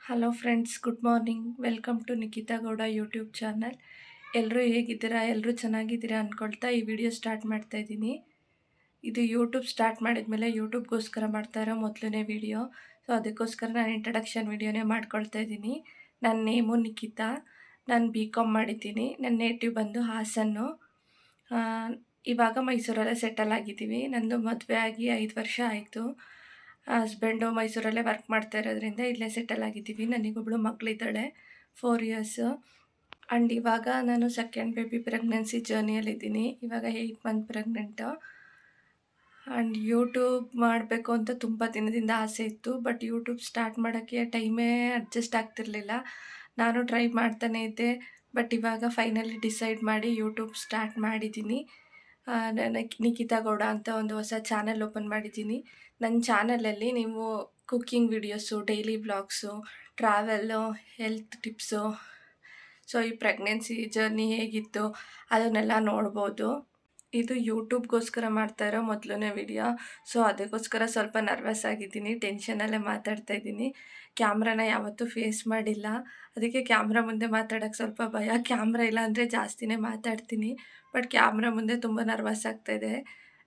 Hello friends, good morning. Welcome to Nikhita Gowda YouTube channel. ಎಲ್ಲರೂ ಹೇಗಿದ್ದೀರಾ? ಎಲ್ಲರೂ ಚೆನ್ನಾಗಿದ್ದೀರಾ ಅಂದ್ಕೊಳ್ತಾ ಈ ವಿಡಿಯೋ ಸ್ಟಾರ್ಟ್ ಮಾಡ್ತಾ ಇದ್ದೀನಿ. ಇದು ಯೂಟ್ಯೂಬ್ ಸ್ಟಾರ್ಟ್ ಮಾಡಿದ್ಮೇಲೆ ಯೂಟ್ಯೂಬ್ಗೋಸ್ಕರ ಮಾಡ್ತಾ ಇರೋ ಮೊದಲನೇ ವಿಡಿಯೋ. ಸೊ ಅದಕ್ಕೋಸ್ಕರ ನಾನು ಇಂಟ್ರಡಕ್ಷನ್ ವಿಡಿಯೋನೇ ಮಾಡ್ಕೊಳ್ತಾ ಇದ್ದೀನಿ. ನನ್ನ ನೇಮು ನಿಖಿತಾ. ನಾನು BCom ಮಾಡಿದ್ದೀನಿ. ನನ್ನ ನೇಟಿವ್ ಬಂದು ಹಾಸನ್ನು. ಆ, ಇವಾಗ ಮೈಸೂರಲ್ಲೇ ಸೆಟಲ್ ಆಗಿದ್ದೀವಿ. ನಂದು ಮದುವೆ ಆಗಿ 5 ವರ್ಷ ಆಯಿತು. ಹಸ್ಬೆಂಡು ಮೈಸೂರಲ್ಲೇ ವರ್ಕ್ ಮಾಡ್ತಾ ಇರೋದ್ರಿಂದ ಇಲ್ಲೇ ಸೆಟಲ್ ಆಗಿದ್ದೀವಿ. ನನಗೊಬ್ಬಳು ಮಗಳಿದ್ದಾಳೆ, 4 ಇಯರ್ಸು. ಆ್ಯಂಡ್ ಇವಾಗ ನಾನು ಸೆಕೆಂಡ್ ಬೇಬಿ ಪ್ರೆಗ್ನೆನ್ಸಿ ಜರ್ನಿಯಲ್ಲಿದ್ದೀನಿ. ಇವಾಗ 8 ಮಂತ್ ಪ್ರೆಗ್ನೆಂಟು. ಆ್ಯಂಡ್ ಯೂಟ್ಯೂಬ್ ಮಾಡಬೇಕು ಅಂತ ತುಂಬ ದಿನದಿಂದ ಆಸೆ ಇತ್ತು. ಬಟ್ ಯೂಟ್ಯೂಬ್ ಸ್ಟಾರ್ಟ್ ಮಾಡೋಕ್ಕೆ ಟೈಮೇ ಅಡ್ಜಸ್ಟ್ ಆಗ್ತಿರ್ಲಿಲ್ಲ. ನಾನು ಟ್ರೈ ಮಾಡ್ತಾನೇ ಇದ್ದೆ. ಬಟ್ ಇವಾಗ ಫೈನಲಿ ಡಿಸೈಡ್ ಮಾಡಿ ಯೂಟ್ಯೂಬ್ ಸ್ಟಾರ್ಟ್ ಮಾಡಿದ್ದೀನಿ. ನಾನು ನಿಖಿತಾ ಗೌಡ ಅಂತ ಒಂದು ಹೊಸ ಚಾನಲ್ ಓಪನ್ ಮಾಡಿದ್ದೀನಿ. ನನ್ನ ಚಾನಲಲ್ಲಿ ನೀವು cooking videos, daily vlogs, travel, health tips, so ಈ ಪ್ರೆಗ್ನೆನ್ಸಿ ಜರ್ನಿ ಹೇಗಿತ್ತು ಅದನ್ನೆಲ್ಲ ನೋಡ್ಬೋದು. ಇದು ಯೂಟ್ಯೂಬ್ಗೋಸ್ಕರ ಮಾಡ್ತಾ ಇರೋ ಮೊದಲನೇ ವಿಡಿಯೋ. ಸೊ ಅದಕ್ಕೋಸ್ಕರ ಸ್ವಲ್ಪ ನರ್ವಸ್ ಆಗಿದ್ದೀನಿ, ಟೆನ್ಷನಲ್ಲೇ ಮಾತಾಡ್ತಾ ಇದ್ದೀನಿ. ಕ್ಯಾಮ್ರಾನ ಯಾವತ್ತೂ ಫೇಸ್ ಮಾಡಿಲ್ಲ, ಅದಕ್ಕೆ ಕ್ಯಾಮ್ರಾ ಮುಂದೆ ಮಾತಾಡೋಕ್ಕೆ ಸ್ವಲ್ಪ ಭಯ. ಕ್ಯಾಮ್ರಾ ಇಲ್ಲ ಅಂದರೆ ಜಾಸ್ತಿನೇ ಮಾತಾಡ್ತೀನಿ, ಬಟ್ ಕ್ಯಾಮ್ರಾ ಮುಂದೆ ತುಂಬ ನರ್ವಸ್ ಆಗ್ತಾಯಿದೆ.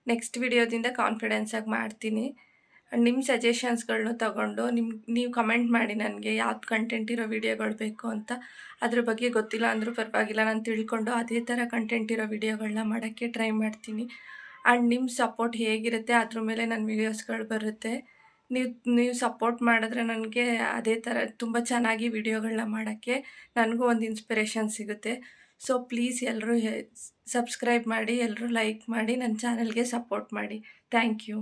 ನೆಕ್ಸ್ಟ್ ವಿಡಿಯೋದಿಂದ ಕಾನ್ಫಿಡೆನ್ಸಾಗಿ ಮಾಡ್ತೀನಿ. ನಿಮ್ಮ ಸಜೆಷನ್ಸ್ಗಳನ್ನೂ ತಗೊಂಡು ನೀವು ಕಮೆಂಟ್ ಮಾಡಿ ನನಗೆ ಯಾವ್ದು ಕಂಟೆಂಟ್ ಇರೋ ವಿಡಿಯೋಗಳು ಬೇಕು ಅಂತ. ಅದ್ರ ಬಗ್ಗೆ ಗೊತ್ತಿಲ್ಲ ಅಂದರೂ ಪರವಾಗಿಲ್ಲ, ನಾನು ತಿಳ್ಕೊಂಡು ಅದೇ ಥರ ಕಂಟೆಂಟ್ ಇರೋ ವಿಡಿಯೋಗಳನ್ನ ಮಾಡೋಕ್ಕೆ ಟ್ರೈ ಮಾಡ್ತೀನಿ. ಆ್ಯಂಡ್ ನಿಮ್ಮ ಸಪೋರ್ಟ್ ಹೇಗಿರುತ್ತೆ ಅದ್ರ ಮೇಲೆ ನನ್ನ ವೀಡಿಯೋಸ್ಗಳು ಬರುತ್ತೆ. ನೀವು ಸಪೋರ್ಟ್ ಮಾಡಿದ್ರೆ ನನಗೆ ಅದೇ ಥರ ತುಂಬ ಚೆನ್ನಾಗಿ ವಿಡಿಯೋಗಳನ್ನ ಮಾಡೋಕ್ಕೆ ನನಗೂ ಒಂದು ಇನ್ಸ್ಪಿರೇಷನ್ ಸಿಗುತ್ತೆ. ಸೊ ಪ್ಲೀಸ್ ಎಲ್ಲರೂ ಸಬ್ಸ್ಕ್ರೈಬ್ ಮಾಡಿ, ಎಲ್ಲರೂ ಲೈಕ್ ಮಾಡಿ, ನನ್ನ ಚಾನಲ್ಗೆ ಸಪೋರ್ಟ್ ಮಾಡಿ. Thank you.